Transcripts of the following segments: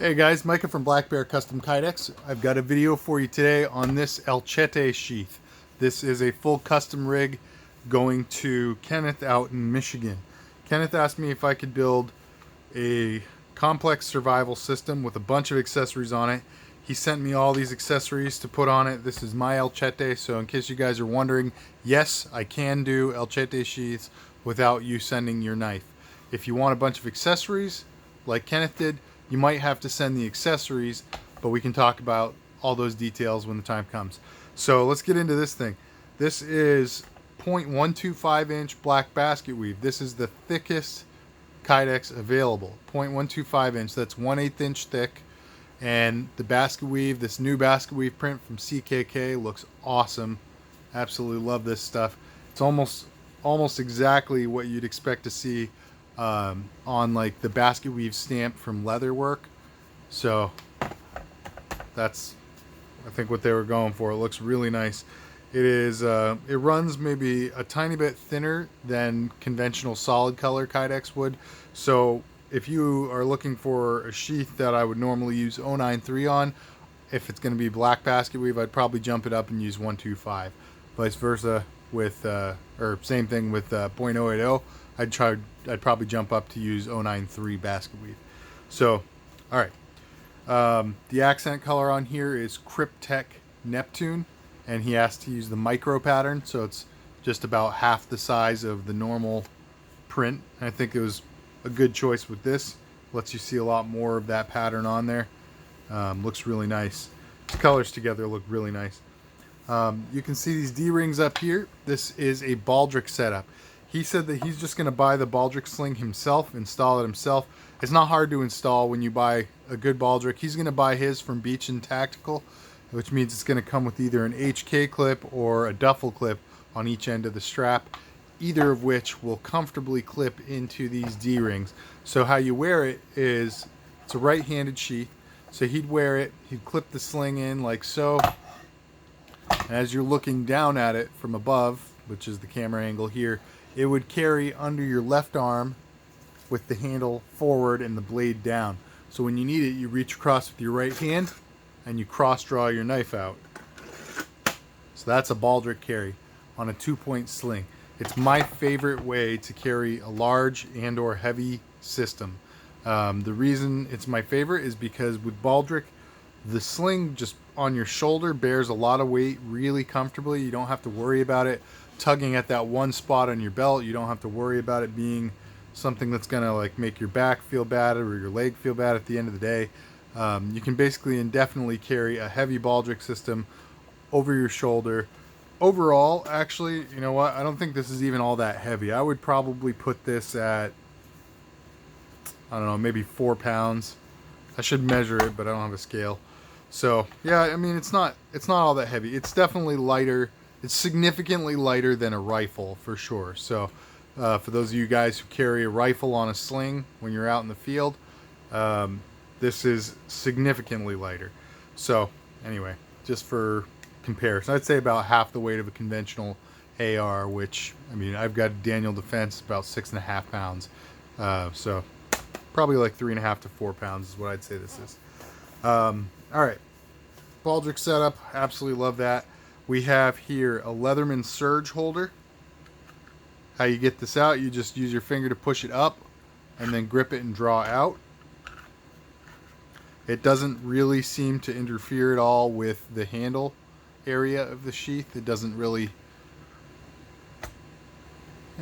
Hey guys, Micah from blackbearcustomkydex. I've got a video for you today on this Chete sheath. This is a full custom rig going to Kenneth out in Michigan. Kenneth asked me if I could build a complex survival system with a bunch of accessories on it. He sent me all these accessories to put on it. This is my Chete, so in case you guys are wondering, yes, I can do Chete sheaths without you sending your knife. If you want a bunch of accessories, like Kenneth did, you might have to send the accessories, but we can talk about all those details when the time comes. So let's get into this thing. This is 0.125 inch black basket weave. This is the thickest Kydex available. 0.125 inch, that's 1/8 inch thick. And the basket weave, this new basket weave print from CKK looks awesome. Absolutely love this stuff. It's almost exactly what you'd expect to see on like the basket weave stamp from Leatherwork. So that's, I think, what they were going for. It looks really nice. It is it runs maybe a tiny bit thinner than conventional solid color Kydex would. So if you are looking for a sheath that I would normally use 093 on, if it's going to be black basket weave, I'd probably jump it up and use 125. Vice versa with or same thing with 0.080. I'd probably jump up to use 093 basket weave. So, all right. The accent color on here is Cryptek Neptune, and he asked to use the micro pattern, so it's just about half the size of the normal print. And I think it was a good choice with this. Lets you see a lot more of that pattern on there. Looks really nice. The colors together look really nice. You can see these D-rings up here. This is a Baldric setup. He said that he's just going to buy the Baldric sling himself, install it himself. It's not hard to install when you buy a good Baldric. He's going to buy his from Beach and Tactical, which means it's going to come with either an HK clip or a duffel clip on each end of the strap, either of which will comfortably clip into these D-rings. So how you wear it is, it's a right-handed sheath. So he'd wear it, he'd clip the sling in like so. And as you're looking down at it from above, which is the camera angle here, it would carry under your left arm with the handle forward and the blade down. So when you need it, you reach across with your right hand and you cross draw your knife out. So that's a Baldric carry on a 2-point sling. It's my favorite way to carry a large and or heavy system. The reason it's my favorite is because with Baldric, the sling just on your shoulder bears a lot of weight really comfortably. You don't have to worry about it tugging at that one spot on your belt. You don't have to worry about it being something that's gonna like make your back feel bad or your leg feel bad at the end of the day. You can basically indefinitely carry a heavy Baldric system over your shoulder. Overall, actually, you know what? I don't think this is even all that heavy. I would probably put this at, I don't know, maybe 4 pounds. I should measure it, but I don't have a scale. So yeah, I mean, it's not all that heavy. It's definitely lighter. It's significantly lighter than a rifle for sure. So for those of you guys who carry a rifle on a sling when you're out in the field, this is significantly lighter. So anyway, just for comparison, I'd say about half the weight of a conventional AR, which, I mean, I've got Daniel Defense about 6.5 pounds. So probably like 3.5 to 4 pounds is what I'd say this is. All right, Baldric setup, absolutely love that. We have here a Leatherman surge holder. How you get this out, you just use your finger to push it up and then grip it and draw out. It doesn't really seem to interfere at all with the handle area of the sheath. It doesn't really,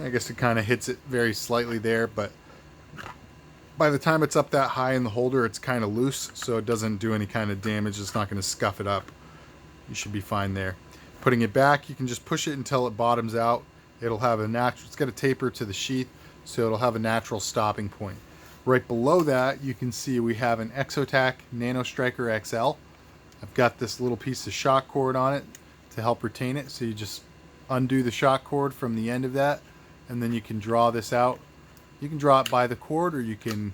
I guess it kind of hits it very slightly there, but by the time it's up that high in the holder, it's kind of loose, so it doesn't do any kind of damage. It's not going to scuff it up. You should be fine there. Putting it back, you can just push it until it bottoms out. It'll have a natural, it's got a taper to the sheath, so it'll have a natural stopping point. Right below that, you can see we have an Exotac Nano Striker XL. I've got this little piece of shock cord on it to help retain it, so you just undo the shock cord from the end of that, and then you can draw this out. You can draw it by the cord, or you can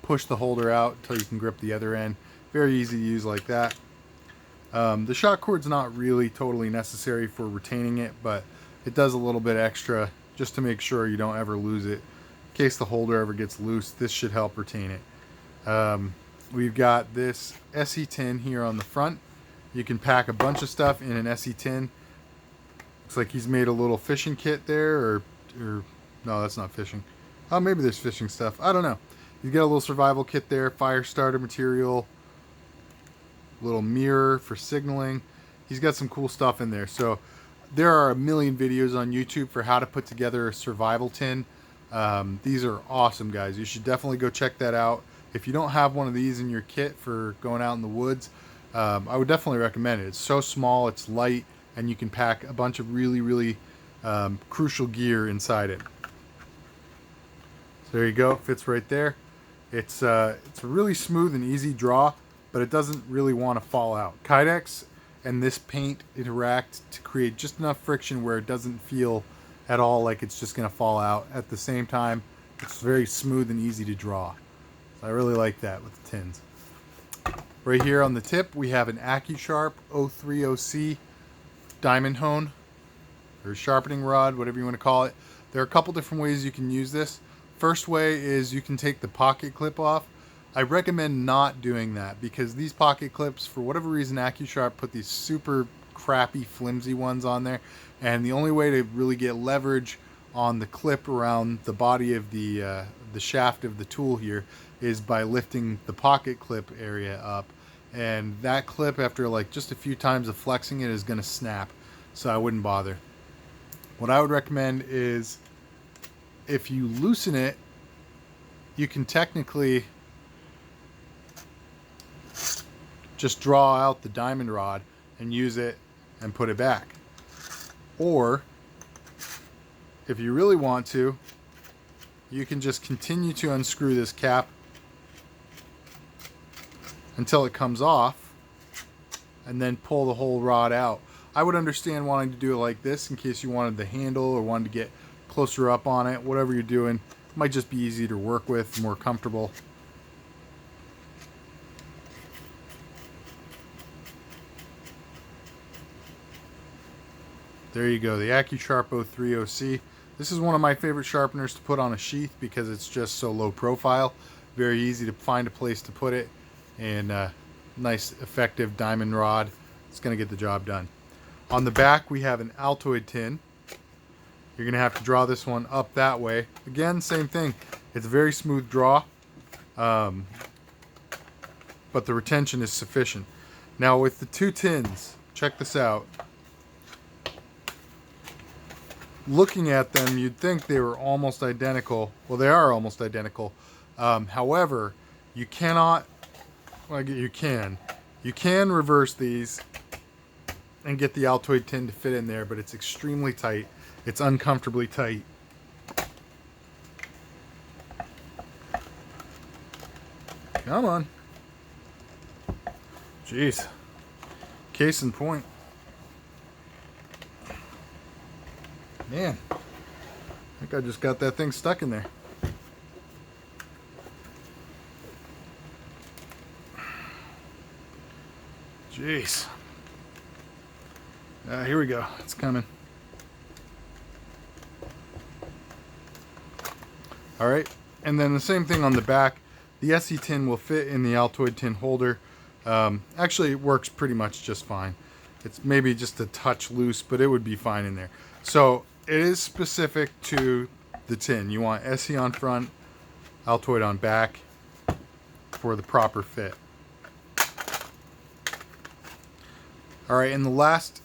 push the holder out until you can grip the other end. Very easy to use like that. The shock cord's not really totally necessary for retaining it, but it does a little bit extra just to make sure you don't ever lose it. In case the holder ever gets loose, this should help retain it. We've got this SE tin here on the front. You can pack a bunch of stuff in an SE tin. Looks like he's made a little fishing kit there, or no, that's not fishing. Oh, maybe there's fishing stuff. I don't know. You've got a little survival kit there, fire starter material, little mirror for signaling. He's got some cool stuff in there. So there are a million videos on YouTube for how to put together a survival tin. These are awesome, guys. You should definitely go check that out. If you don't have one of these in your kit for going out in the woods, I would definitely recommend it. It's so small, it's light, and you can pack a bunch of really crucial gear inside it. So there you go, it fits right there. It's a really smooth and easy draw, but it doesn't really want to fall out. Kydex and this paint interact to create just enough friction where it doesn't feel at all like it's just going to fall out. At the same time, it's very smooth and easy to draw. So I really like that with the tins. Right here on the tip, we have an AccuSharp 030C diamond hone, or sharpening rod, whatever you want to call it. There are a couple different ways you can use this. First way is you can take the pocket clip off. I recommend not doing that because these pocket clips, for whatever reason, AccuSharp put these super crappy, flimsy ones on there, and the only way to really get leverage on the clip around the body of the shaft of the tool here is by lifting the pocket clip area up, and that clip, after like just a few times of flexing it, is going to snap, so I wouldn't bother. What I would recommend is, if you loosen it, you can technically just draw out the diamond rod and use it and put it back. Or if you really want to, you can just continue to unscrew this cap until it comes off and then pull the whole rod out. I would understand wanting to do it like this in case you wanted the handle or wanted to get closer up on it. Whatever you're doing, it might just be easier to work with, more comfortable. There you go, the AccuSharp 030C. This is one of my favorite sharpeners to put on a sheath because it's just so low profile. Very easy to find a place to put it, and nice effective diamond rod. It's going to get the job done. On the back we have an Altoid tin. You're going to have to draw this one up that way. Again, same thing. It's a very smooth draw, but the retention is sufficient. Now with the two tins, check this out. Looking at them, you'd think they were almost identical. Well, they are almost identical. However, you cannot, well, you can reverse these and get the Altoid tin to fit in there, but it's extremely tight. It's uncomfortably tight. Come on. Jeez. Case in point. Man, I think I just got that thing stuck in there. Jeez. Here we go. It's coming. All right, and then the same thing on the back. The SE tin will fit in the Altoid tin holder. Actually, it works pretty much just fine. It's maybe just a touch loose, but it would be fine in there. So it is specific to the tin. You want SE on front, Altoid on back for the proper fit. All right, and the last,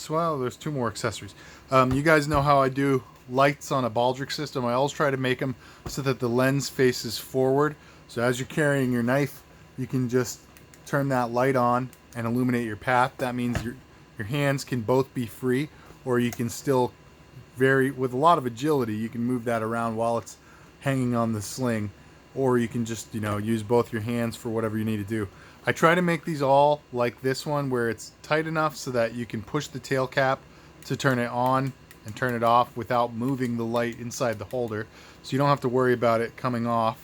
well, there's two more accessories. You guys know how I do lights on a Baldric system. I always try to make them so that the lens faces forward. So as you're carrying your knife, you can just turn that light on and illuminate your path. That means your hands can both be free, or you can still with a lot of agility, you can move that around while it's hanging on the sling, or you can just, use both your hands for whatever you need to do. I try to make these all like this one, where it's tight enough so that you can push the tail cap to turn it on and turn it off without moving the light inside the holder. So you don't have to worry about it coming off.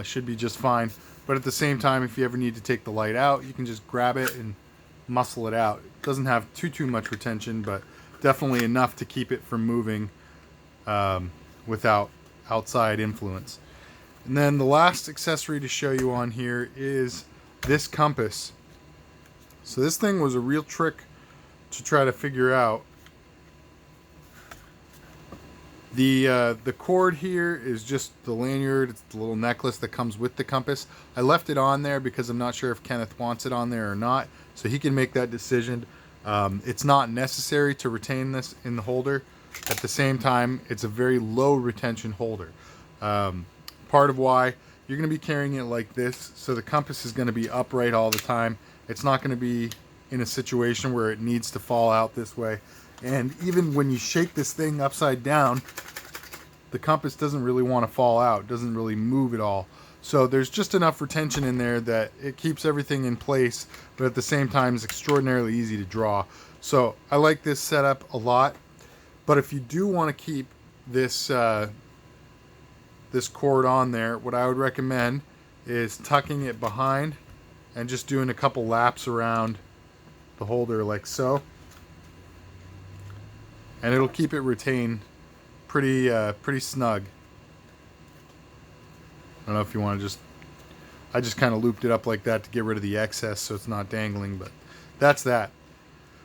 Should be just fine. But at the same time, if you ever need to take the light out, you can just grab it and muscle it out. It doesn't have too much retention, but definitely enough to keep it from moving without outside influence. And then the last accessory to show you on here is this compass. So this thing was a real trick to try to figure out. The cord here is just the lanyard. It's the little necklace that comes with the compass. I left it on there because I'm not sure if Kenneth wants it on there or not, so he can make that decision. It's not necessary to retain this in the holder. At the same time, it's a very low retention holder. Part of why you're going to be carrying it like this, so the compass is going to be upright all the time. It's not going to be in a situation where it needs to fall out this way. And even when you shake this thing upside down, the compass doesn't really want to fall out, doesn't really move at all. So there's just enough retention in there that it keeps everything in place, but at the same time is extraordinarily easy to draw. So I like this setup a lot. But if you do want to keep this this cord on there, what I would recommend is tucking it behind and just doing a couple laps around the holder like so. And it'll keep it retained pretty snug. I don't know if you want to I just kind of looped it up like that to get rid of the excess so it's not dangling, but that's that.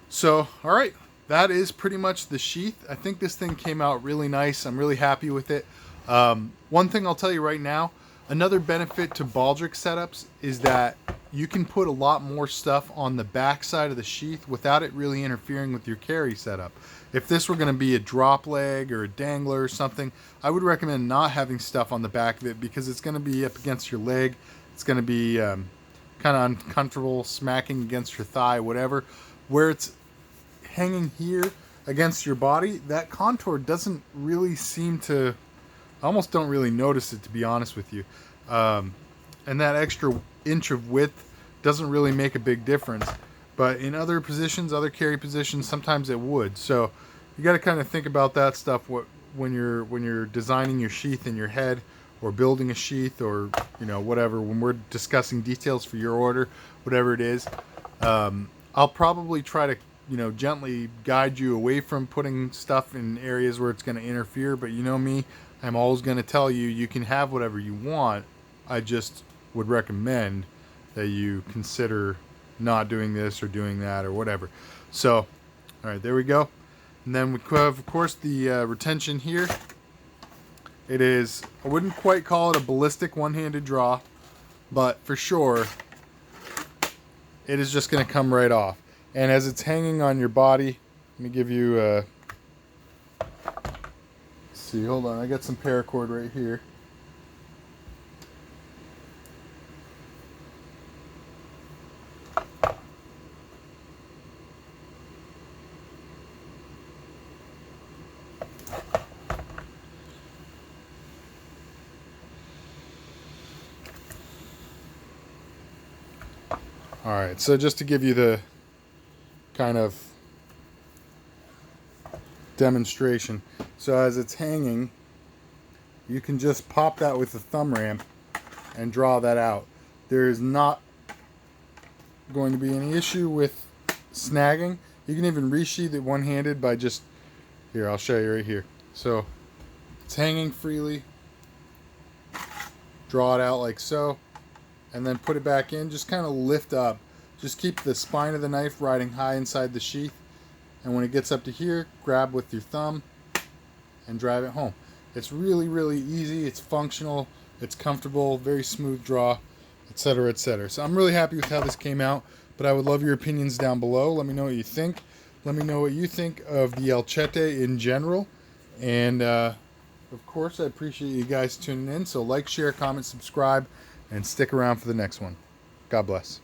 So, all right, that is pretty much the sheath. I think this thing came out really nice. I'm really happy with it. One thing I'll tell you right now, another benefit to Baldric setups is that you can put a lot more stuff on the back side of the sheath without it really interfering with your carry setup. If this were going to be a drop leg or a dangler or something, I would recommend not having stuff on the back of it because it's going to be up against your leg. It's going to be kind of uncomfortable, smacking against your thigh, whatever. Where it's hanging here against your body, that contour doesn't really seem to... I almost don't really notice it, to be honest with you. And that extra inch of width doesn't really make a big difference. But in other positions, other carry positions, sometimes it would. So you got to kind of think about that stuff when you're designing your sheath in your head, or building a sheath, or whatever. When we're discussing details for your order, whatever it is, I'll probably try to gently guide you away from putting stuff in areas where it's going to interfere. But you know me, I'm always going to tell you, you can have whatever you want. I just would recommend that you consider not doing this or doing that or whatever. So, all right, there we go. And then we have, of course, the retention here. It is, I wouldn't quite call it a ballistic one-handed draw, but for sure, it is just going to come right off. And as it's hanging on your body, let me give you a... see, hold on, I got some paracord right here. Alright, so just to give you the kind of demonstration. So as it's hanging, you can just pop that with the thumb ramp and draw that out. There is not going to be any issue with snagging. You can even resheath it one-handed by just... here, I'll show you right here. So it's hanging freely. Draw it out like so. And then put it back in. Just kind of lift up. Just keep the spine of the knife riding high inside the sheath. And when it gets up to here, grab with your thumb and drive it home. It's really, really easy. It's functional. It's comfortable. Very smooth draw, etc., etc. So I'm really happy with how this came out. But I would love your opinions down below. Let me know what you think. Let me know what you think of the Chete in general. And, of course, I appreciate you guys tuning in. So like, share, comment, subscribe, and stick around for the next one. God bless.